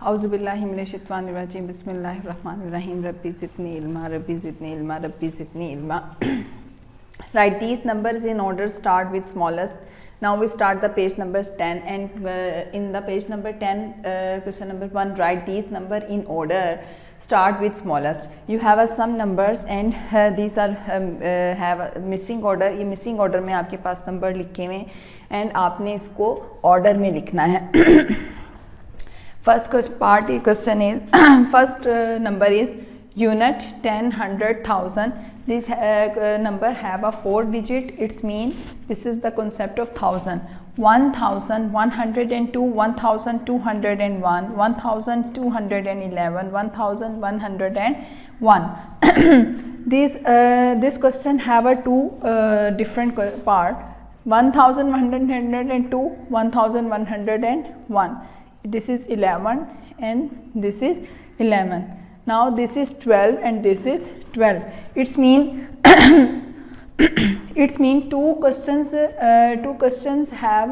औज़ुबिल्लाहिमिनश्शैतानिर्रजीम बिस्मिल्लाहिर्रहमानिर्रहीम रब्बी ज़िदनी इल्मा रब्बी ज़िदनी इल्मा रब्बी ज़िदनी इल्मा. Write these numbers in order, start with smallest. Now we start the page numbers 10 and in the page number 10 question number 1, write these number in order, start with smallest. You have some numbers and these are have a missing order. ये missing order में आपके पास number लिखे हुए and आपने इसको order में लिखना है. First part question is first number is unit 10, 100, 1000. This number have a 4 digit. It's mean this is the concept of thousand. 1102, 1201, 1211, 1101. This question have a two different part. 1102, 1101. This is 11 and this is 11. Now this is 12 and this is 12. It's mean it's mean two questions have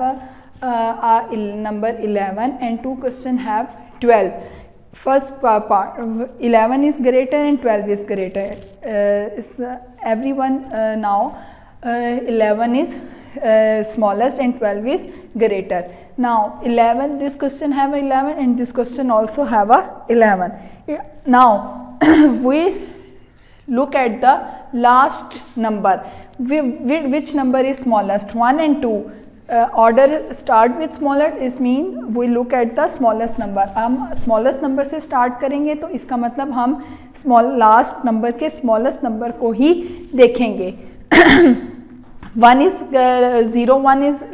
a number 11 and two questions have 12. First part 11 is greater and 12 is greater. Everyone now 11 is smallest and 12 is greater. Now 11, this question have a 11 and this question also have a 11. Now we look at the last number. Which number is smallest? 1 and 2. Order start with smallest is mean we look at the smallest number. हम smallest number से start करेंगे तो इसका मतलब हम last number के smallest number को ही देखेंगे. 1 is 01 is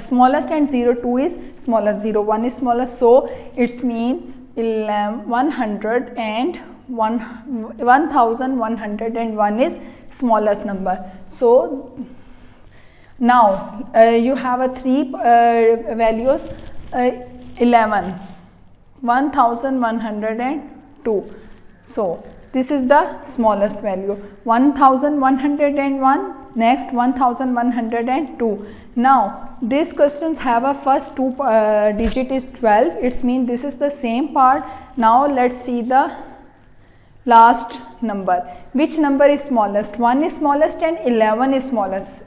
smallest and 02 is smallest. 01 is smallest, so it's mean 100 and 1101 is smallest number. So now you have a three values 11, 1102. So this is the smallest value. 1101, next 1102. Now these questions have a first two digit is 12. It's mean this is the same part. Now let's see the last number. Which number is smallest? 1 is smallest and 11 is smallest.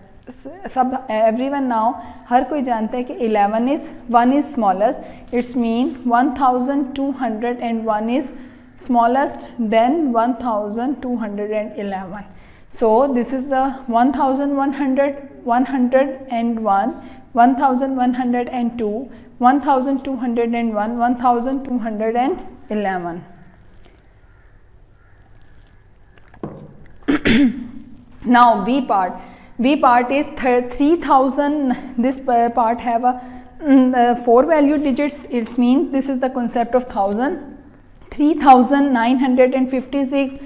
सब everyone now हर कोई जानता है कि 1 is smallest. It's mean 1201 is smallest, then 1211. So this is the 1100, 101, 1102, 1201, 1211. Now B part. B part is 3000. This part have a 4 value digits. It means this is the concept of thousand. 3956,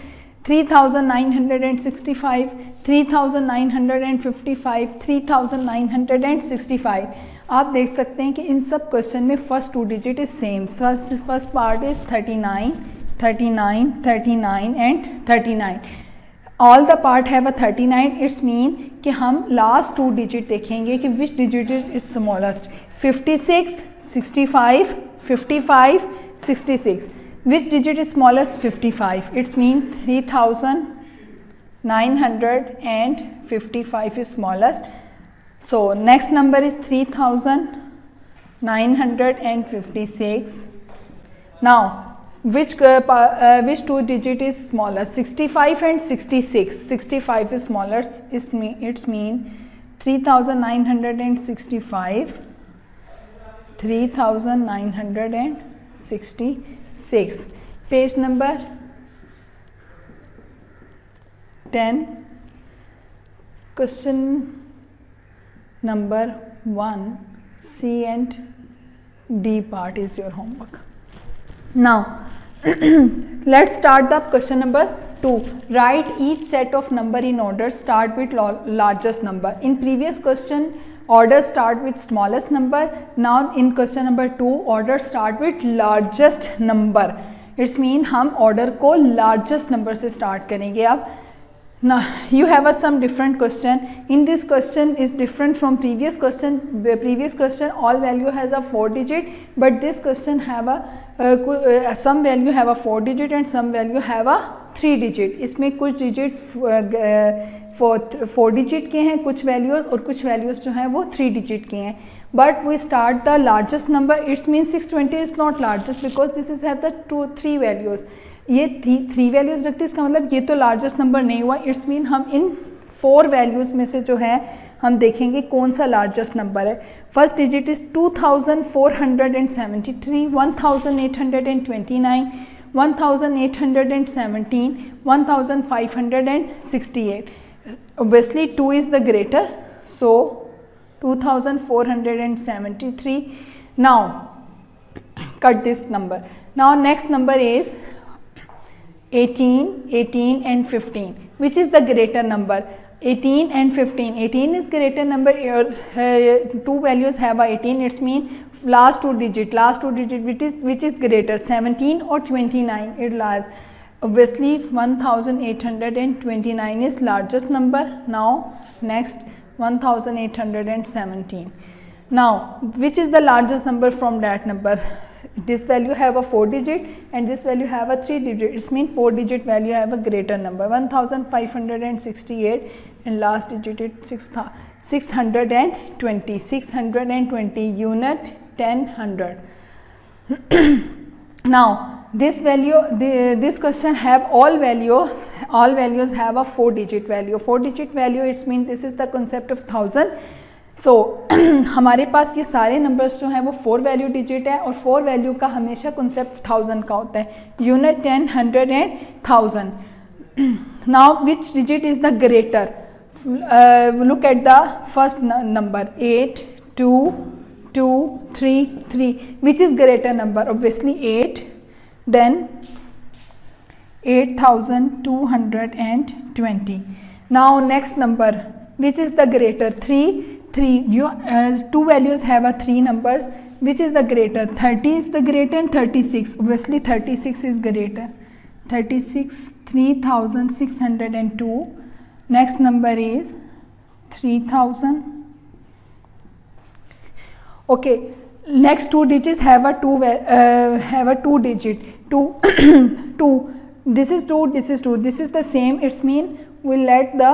3965, 3955, 3965. आप देख सकते हैं कि इन सब question में first two digit is same. First part is 39, 39, 39 and 39. All the part have a 39. It's mean कि हम last two digit देखेंगे कि विच digit is smallest. 56, 65, 55, 66. Which digit is smallest? 55. It's mean 3955 is smallest. So next number is 3956. Now which two digit is smallest? 65 and 66. 65 is smallest. It's mean 3965. 3966. Page number 10. Question number 1, C and D part is your homework. Now let's start the question number 2. Write each set of number in order, start with largest number. In previous question order start with smallest number. Now in question number 2 order start with largest number. It's mean हम order को largest number से start करेंगे. अब now you have some different question. In this question is different from previous question. The previous question all value has a 4 digit, but this question have a some value have a 4 digit and some value have a 3 digit. इसमें कुछ digit 4 digit के हैं कुछ values, और कुछ values जो हैं वो 3 डिजिट के हैं. But we start the largest number. It's mean 620 is not largest because this is have the 3 values. ये 3 वैल्यूज़ रखती है, इसका मतलब ये तो लार्जेस्ट नंबर नहीं हुआ. इट्स मीन हम इन 4 वैल्यूज़ में से जो है हम देखेंगे कौन सा लार्जेस्ट नंबर है. First digit is 2473, 1829, 1817, 1568. Obviously 2 is the greater, so 2473. Now cut this number. Now next number is 18, 18 and 15. Which is the greater number? 18 and 15. 18 is greater number. Two values have a 18. It's mean last two digit which is greater, 17 or 29. It lies. Obviously 1829 is largest number. Now next 1817. Now which is the largest number from that number? This value have a 4 digit and this value have a 3 digit. It means 4 digit value have a greater number, 1568, and last digit is 620. 620 unit 1000. Now this value, this question have all values have a 4 digit value. 4 digit value, it means this is the concept of 1000. सो हमारे पास ये सारे numbers जो हैं वो 4 value digit है, और 4 value का हमेशा कंसेप्ट 1000 का होता है. Unit 10, 100 and 1000. Now which digit is the greater? Look at the first number 8, 2, 2, 3, 3. Which is greater number? Obviously 8. Then 8220. Now next number, which is the greater? 3. 3. Two values have a 3 numbers. Which is the greater? 30 is the greater and 36. Obviously 36 is greater. 36, 3602. Next number is 3000. Okay, next 2 digits have a 2 digit. 2. 2. This is 2, this is 2. This is the same. It's mean we'll let the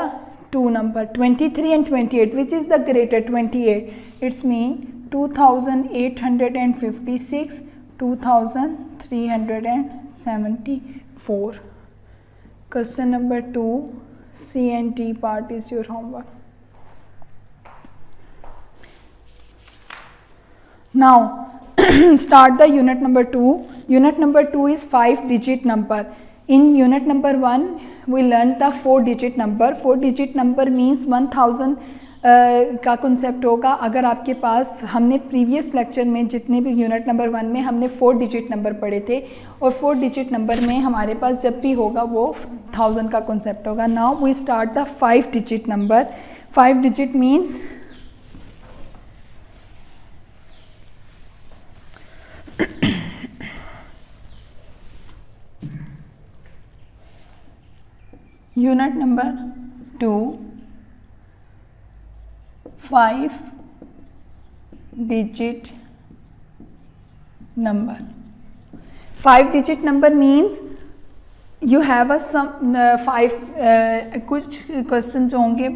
2 number 23 and 28. Which is the greater? 28. It's mean 2856, 2374. Question number 2, C and D part is your homework. Now start the unit number 2. Unit number 2 is 5 digit number. In unit number 1 we learned the 4 digit number. 4 digit number means 1000 का concept होगा. अगर आपके पास, हमने previous lecture में जितने भी unit number 1 में हमने 4 डिजिट नंबर पढ़े थे, और 4 डिजिट नंबर में हमारे पास जब भी होगा वो 1000 का कंसेप्ट होगा. Now we start the 5 digit number. 5 digit means unit number 2, 5 digit number. 5 digit number means you have a some 5 कुछ क्वेश्चन जो होंगे,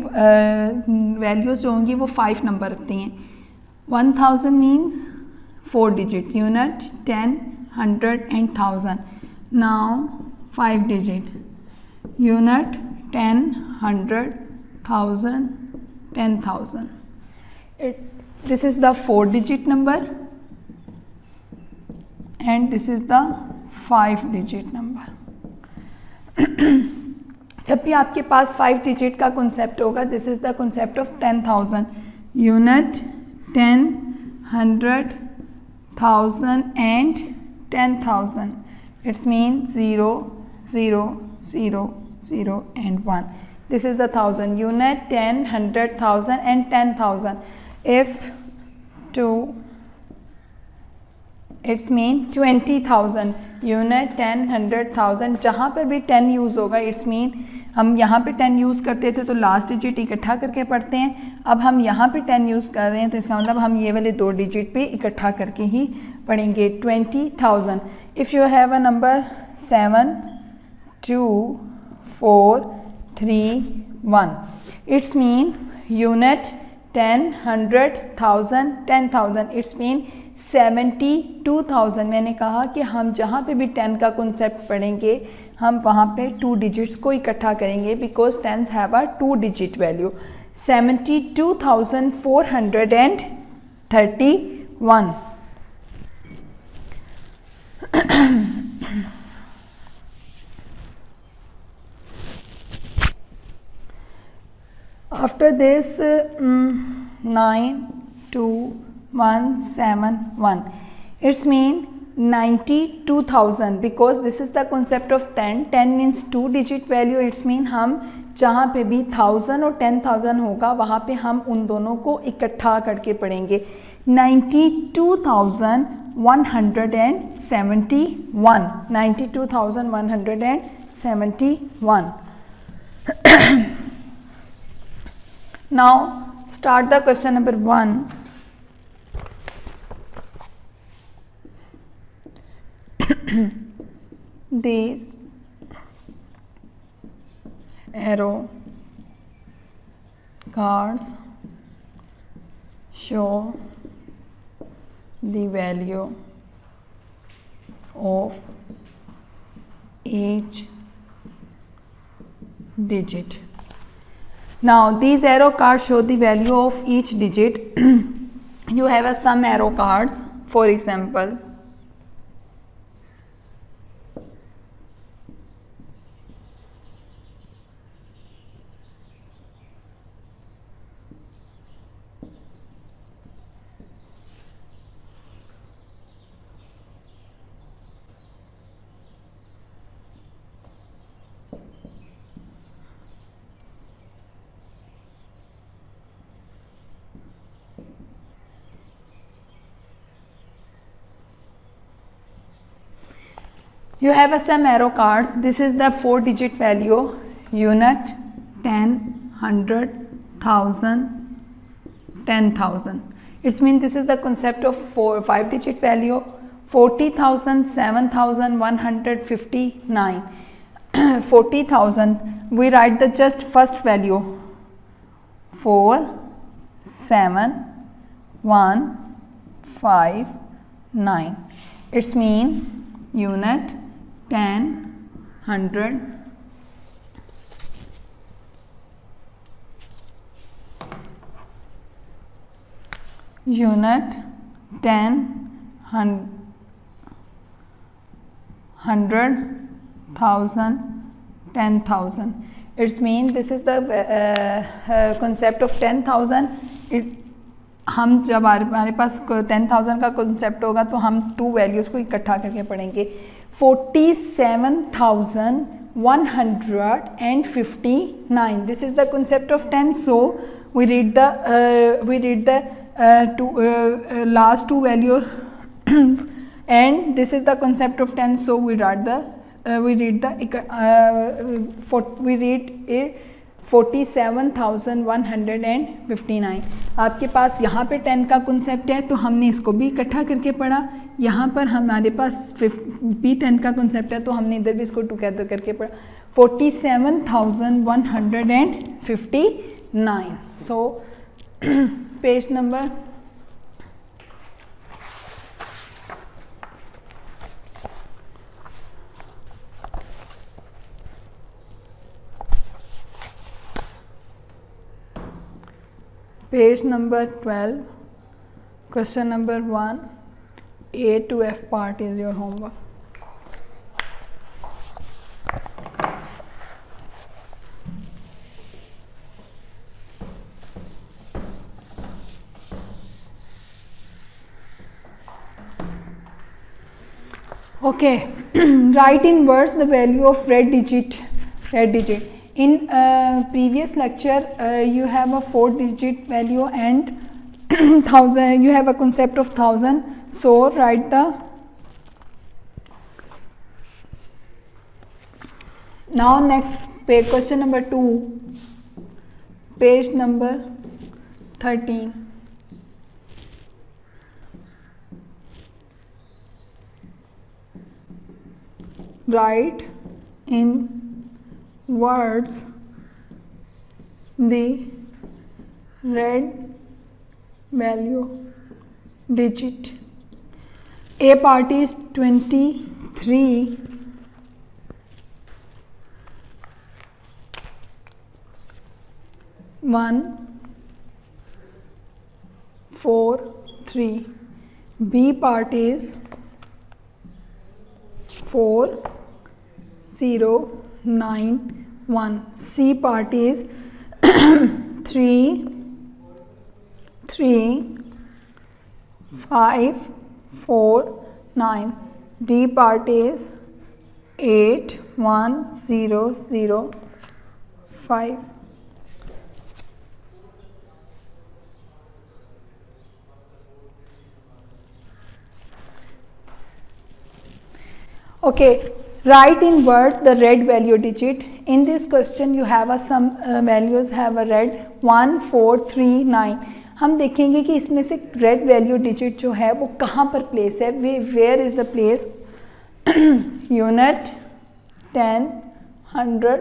वैल्यूज़ जो होंगी वो 5 नंबर रखती हैं. 1000 means 4 digit, unit 10, 100 and 1000. Now 5 digit, unit 10, 100, 1000, 10,000. This is the 4 digit number and this is the 5 digit number. जब भी आपके पास 5 डिजिट का कॉन्सेप्ट होगा, this is the concept of 10,000. Unit 10, 100, 1000 and 10,000. It's mean 0, 0, 0, 0 and 1. This is the 1000. Unit 10, 100, 1000 and 10,000. If 2, it's mean 20,000. Unit, 10, 100, 1000, जहाँ पर भी 10 use होगा it's mean हम यहाँ पे 10 यूज़ करते थे तो लास्ट डिजिट इकट्ठा करके पढ़ते हैं, अब हम यहाँ पे 10 यूज़ कर रहे हैं तो इसका मतलब हम ये वाले 2 डिजिट पे इकट्ठा करके ही पढ़ेंगे। 20,000। If you have a number 7, 2, 4, 3, 1, it's mean unit 10, 100, 1000, 10,000, it's mean 72,000। मैंने कहा कि हम जहाँ पे भी 10 का कॉन्सेप्ट पढ़ेंगे हम वहाँ पे 2 डिजिट्स को इकट्ठा करेंगे because 10s have a 2 digit value. 72,431। After this 9, 2, 1, 7, 1, it's mean 92,000 because this is the concept of 10. 10 means 2 digit value. It's mean हम जहाँ पे भी 1000 और 10,000 होगा वहाँ पे हम उन दोनों को इकट्ठा करके पढ़ेंगे। 92,171, 92,171। Now start the question number 1. These arrow cards show the value of each digit. Now these arrow cards show the value of each digit. You have some arrow cards, for example you have some arrow cards. This is the 4 digit value: unit, 10, 100, 1000, 10,000. It means this is the concept of 5 digit value: 40,000, 7,159. 40,000, we write the just first value 4, 7, 1, 5, 9. It's mean unit, 10, 100, unit, 10, 100, 1000, 10,000. It's mean this is the concept of 10,000. हम जब हमारे पास 10,000 का concept होगा तो हम 2 values को इकट्ठा करके पढ़ेंगे। 47,159, this is the concept of 10. So we read the last 2 value and this is the concept of 10. So we read 47,159। आपके पास यहाँ पे 10 का कॉन्सेप्ट है तो हमने इसको भी इकट्ठा करके पढ़ा। यहाँ पर हमारे पास भी 10 का कॉन्सेप्ट है तो हमने इधर भी इसको टुगेदर करके पढ़ा। 47,159। So page number Page number 12, question number 1, A to F part is your homework. Okay, write in words the value of red digit. In previous lecture you have a 4 digit value and 1000, you have a concept of 1000. So write the Now next page, question number 2, page number 13. Write in words the red value digit. A part is 23, 1, 4, 3. B part is 4, 0, 9, 1. C part is 3, 3, 5, 4, 9. D part is 8, 1, 0, 0, 5. Okay, write in words the red value digit. In this question you have a some values have a red 1, 4, 3, 9. हम देखेंगे कि इसमें से red value digit जो है वो कहाँ पर प्लेस है. Where is the place? Unit, 10, 100,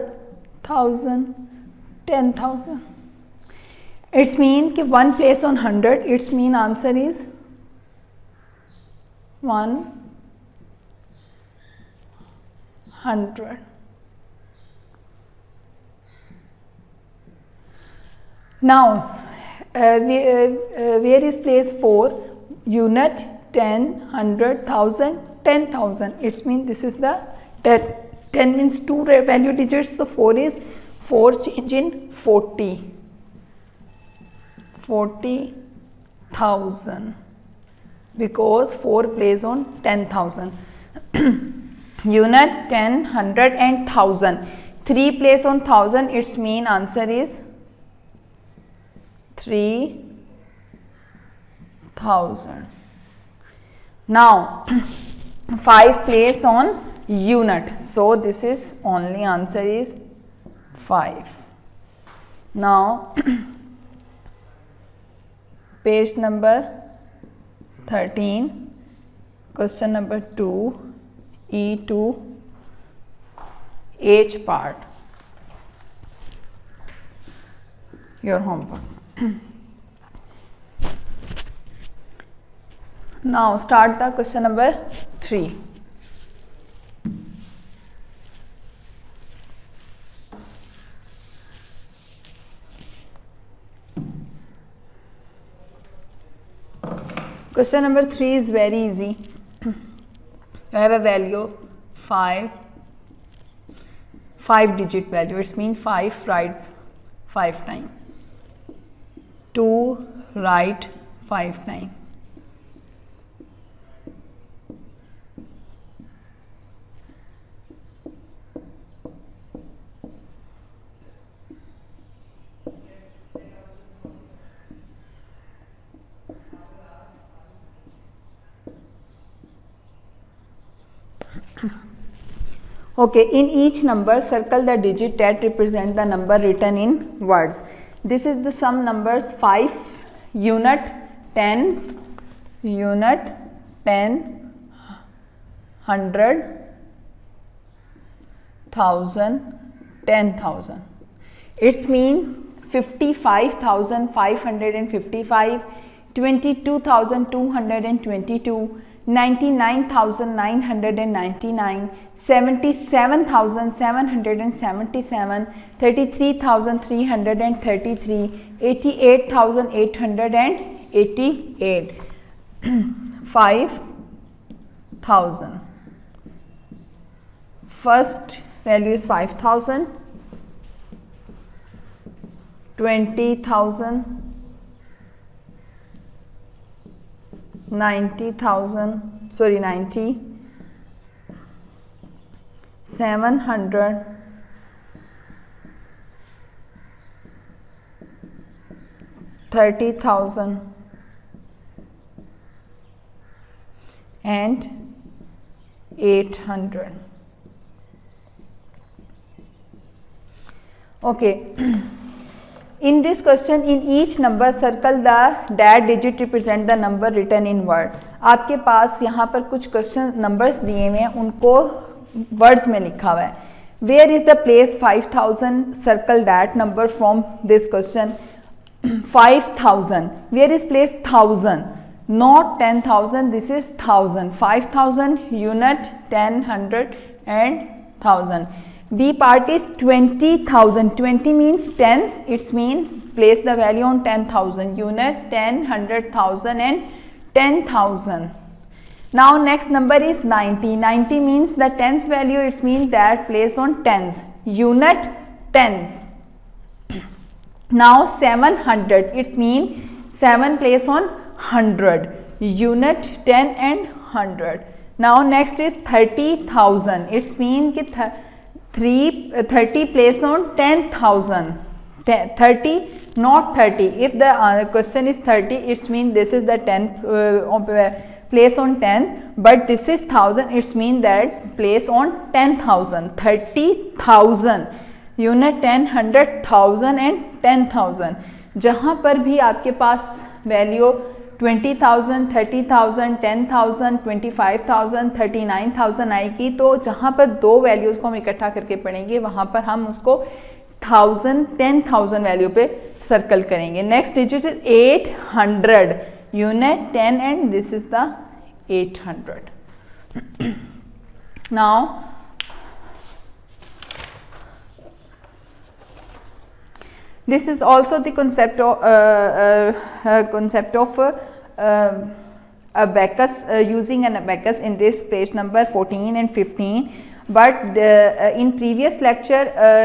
1000, 10,000. It's mean कि one place on 100. It's mean answer is 100. Now where is place 4? Unit, 10, 100, 1000, 10,000. It's mean this is the 10. 10 means 2 value digits, so 4 is 4 change in 40. 40,000 because 4 plays on 10,000. Unit, 10, 100 and 1000. 3 plays on 1000. Its mean answer is 3,000. Now 5 plays on unit, so this is only answer is 5. Now page number 13, question number 2, E to H part, your homework. Now start the question number 3. Question number 3 is very easy. You have a value 5 digit value. It's mean 5 write 5 times. 2 write 5 times. Okay, in each number circle the digit that represent the number written in words. This is the sum numbers 5, unit, 10, unit, 10, 100, 1000, 10,000. It's mean 55,555, 22,222, 99,999, 77,777, 33,333, 88,888. 5,000. First value is 5,000, 20,000, 90,000, sorry 90, 700, 30,000 and 800. Okay. In this question, in each number circle the that digit represent the number written in word. आपके पास यहाँ पर कुछ question numbers दिए हुए हैं, उनको words में लिखा हुआ है. Where is the place 5000? Circle that number from this question. 5000. Where is place 1000? Not 10,000. This is 1000. 5000 unit, 10, 100 and 1000. B part is 20,000. 20 means tens. It means place the value on 10,000. Unit, 10, 100,000 and 10,000. Now next number is 90. 90 means the tens value. It means that place on tens. Unit, tens. Now 700. It means 7 place on 100. Unit, 10 and 100. Now next is 30,000. It means कि 30 place on 10,000. 30, not 30. If the question is 30, it means this is the 10 place on tens, but this is 1000. It means that place on 10,000. 30,000. Unit, 10, 100,000 and 10,000. जहाँ पर भी आपके पास value 20,000, 30,000, 10,000, 25,000, 39,000 आएगी, तो जहाँ पर दो वैल्यूज़ को हम इकट्ठा करके पढ़ेंगे वहाँ पर हम उसको 1000, 10,000 वैल्यू पे सर्कल करेंगे. Next digit is 800. Unit, 10 and this is the 800. Now this is also the concept of abacus, using an abacus in this page number 14 and 15. But in previous lecture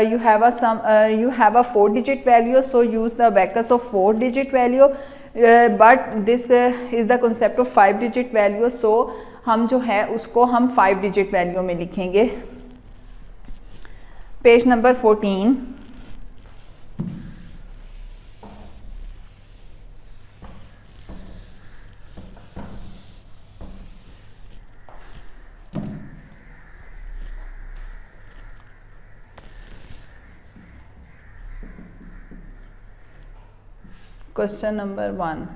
you have a 4-digit value, so use the abacus of 4-digit value. But this is the concept of 5-digit value, so हम जो है उसको हम 5-digit value में लिखेंगे. Page number 14. Question number 1.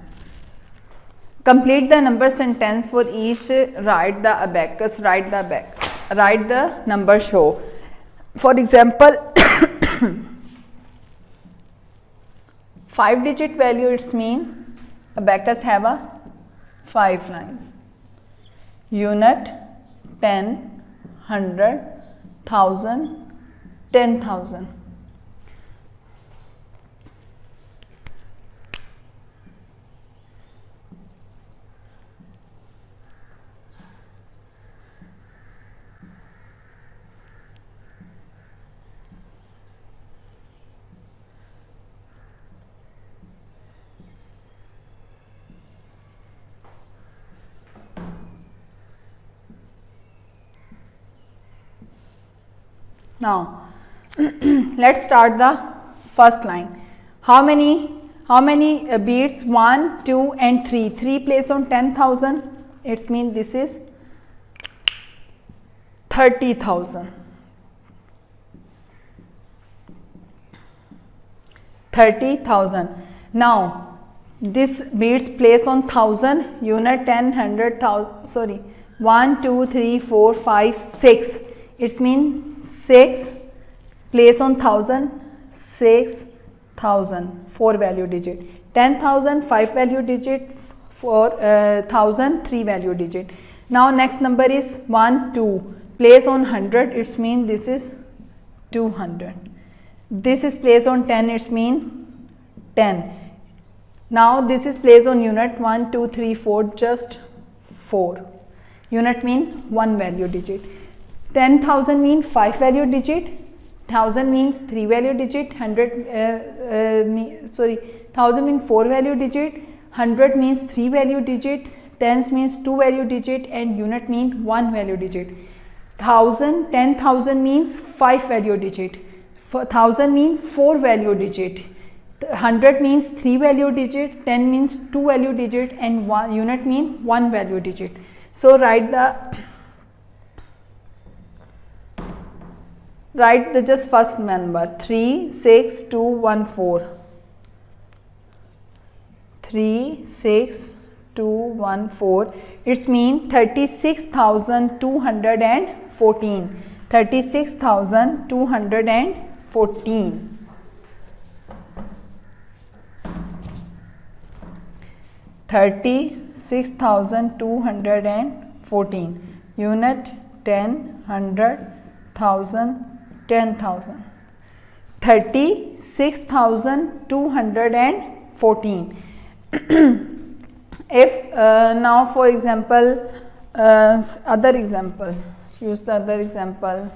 Complete the number sentence for each. Write the abacus. Write the number show. For example, 5-digit value, it's mean abacus have a 5 lines. Unit, 10, 100, 1000, 10,000. Now let's start the first line. How many beats? 1, 2 and 3. 3 place on 10,000. It means this is 30,000. 30,000. Now this beats place on 1000. Unit, 10, 100,000. Sorry, 1, 2, 3, 4, 5, 6. It means 6 place on 1000. 6,000. 4 value digit. 10,000 5 value digit. 4,000 3 value digit. Now next number is 1, 2. Place on 100. It means this is 200. This is place on 10. It means 10. Now this is place on unit. 1, 2, 3, 4. Just 4. Unit mean 1 value digit. 10,000 mean 5 value digit. 1000 means 3 value digit. 1000 means 4 value digit. 100 means 3 value digit. Tens means 2 value digit, and unit means 1 value digit. 10,000 means 5 value digit. 1000 means 4 value digit. 100 means 3 value digit. 10 means 2 value digit, and unit means 1 value digit. So write write the just first number 36214. 36214. It's mean 36,214. 36,214. 36,214. Unit 10, 100, 1000, 10,000. 36,214. If now for example, other example, use the other example.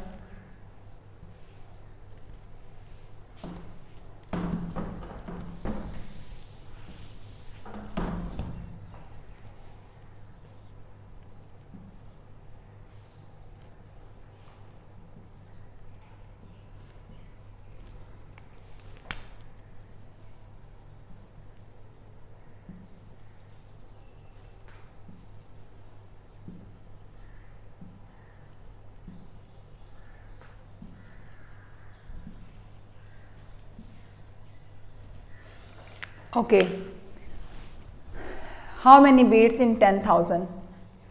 Okay, how many beats in 10,000?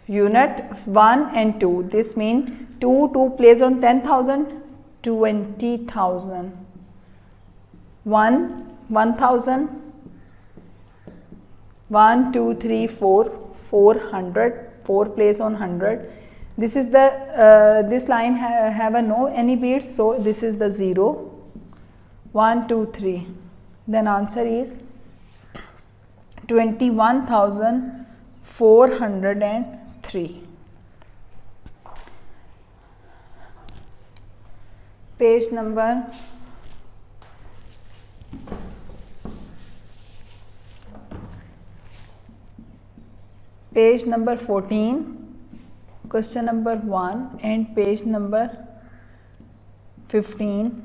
Unit 1 and 2. This means 2 plays on 10,000, 20,000. 1,000. 1, 2, 3, 4, 400. 4 plays on 100. This is the this line have a no any beats, so this is the 0. 1, 2, 3. Then answer is 21,403. Page number 14, question number 1, and page number 15,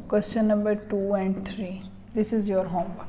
question number 2 and 3. This is your homework.